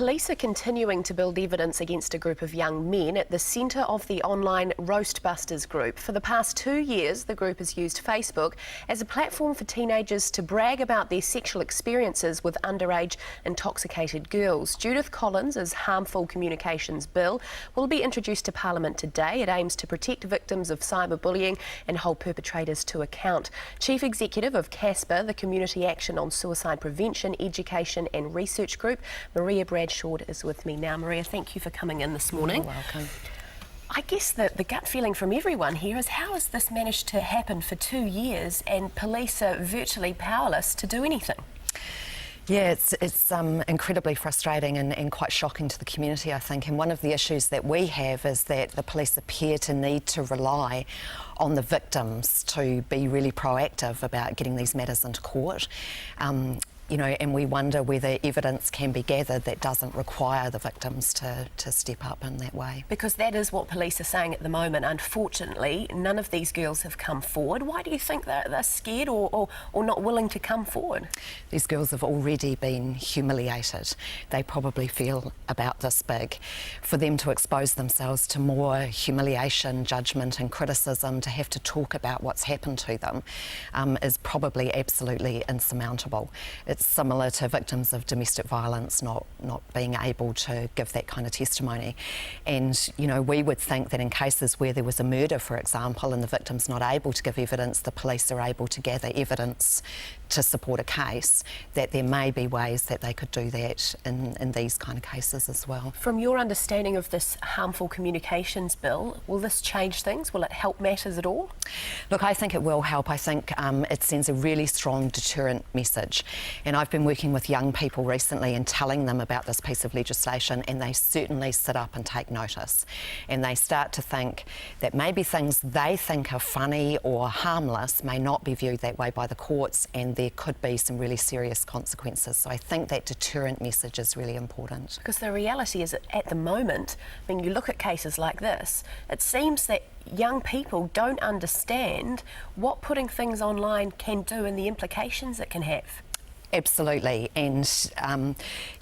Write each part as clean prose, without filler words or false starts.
Police are continuing to build evidence against a group of young men at the centre of the online Roastbusters group. For the past 2 years, the group has used Facebook as a platform for teenagers to brag about their sexual experiences with underage intoxicated girls. Judith Collins' harmful communications bill will be introduced to Parliament today. It aims to protect victims of cyberbullying and hold perpetrators to account. Chief Executive of CASPER, the Community Action on Suicide Prevention, Education and Research Group, Maria Bradshaw is with me now. Maria, thank you for coming in this morning. You're welcome. I guess the gut feeling from everyone here is, how has this managed to happen for 2 years and police are virtually powerless to do anything? Yeah, it's incredibly frustrating and quite shocking to the community, I think. And one of the issues that we have is that the police appear to need to rely on the victims to be really proactive about getting these matters into court. You know, and we wonder whether evidence can be gathered that doesn't require the victims to step up in that way. Because that is what police are saying at the moment. Unfortunately, none of these girls have come forward. Why do you think they're scared or not willing to come forward? These girls have already been humiliated. They probably feel about this big. For them to expose themselves to more humiliation, judgment and criticism, to have to talk about what's happened to them, is probably absolutely insurmountable. It's similar to victims of domestic violence not being able to give that kind of testimony. And, you know, we would think that in cases where there was a murder, for example, and the victim's not able to give evidence, the police are able to gather evidence to support a case, that there may be ways that they could do that in these kind of cases as well. From your understanding of this harmful communications bill, will this change things? Will it help matters at all? Look, I think it will help. I think it sends a really strong deterrent message. And I've been working with young people recently and telling them about this piece of legislation, and they certainly sit up and take notice. And they start to think that maybe things they think are funny or harmless may not be viewed that way by the courts, and there could be some really serious consequences. So I think that deterrent message is really important. Because the reality is that at the moment, I mean, you look at cases like this, it seems that young people don't understand what putting things online can do and the implications it can have. Absolutely, and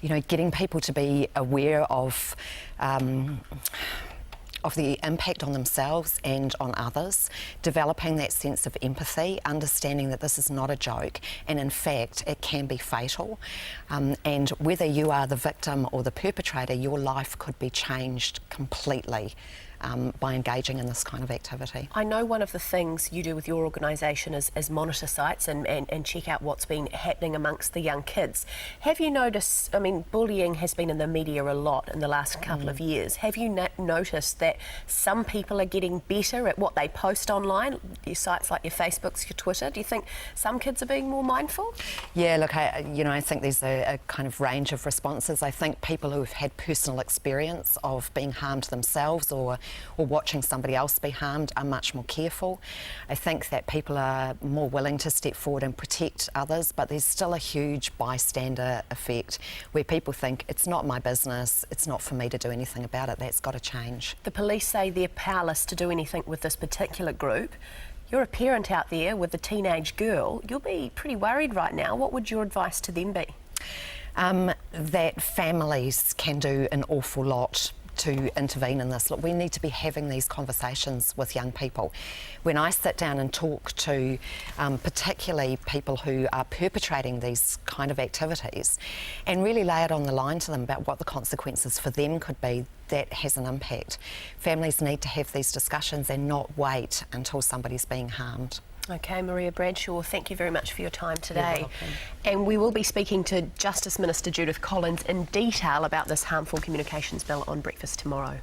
you know, getting people to be aware of the impact on themselves and on others, developing that sense of empathy, understanding that this is not a joke, and in fact it can be fatal. And whether you are the victim or the perpetrator, your life could be changed completely by engaging in this kind of activity. I know one of the things you do with your organisation is monitor sites and check out what's been happening amongst the young kids. Have you noticed, I mean, bullying has been in the media a lot in the last couple of years. Have you noticed that some people are getting better at what they post online, your sites like your Facebooks, your Twitter? Do you think some kids are being more mindful? Yeah, look, I think there's a kind of range of responses. I think people who've had personal experience of being harmed themselves or watching somebody else be harmed are much more careful. I think that people are more willing to step forward and protect others, but there's still a huge bystander effect where people think it's not my business, it's not for me to do anything about it. That's got to change. The police say they're powerless to do anything with this particular group. You're a parent out there with a teenage girl. You'll be pretty worried right now. What would your advice to them be? That families can do an awful lot to intervene in this. Look, we need to be having these conversations with young people. When I sit down and talk to particularly people who are perpetrating these kind of activities and really lay it on the line to them about what the consequences for them could be, that has an impact. Families need to have these discussions and not wait until somebody's being harmed. Okay, Maria Bradshaw, thank you very much for your time today. You're welcome. And we will be speaking to Justice Minister Judith Collins in detail about this harmful communications bill on Breakfast tomorrow.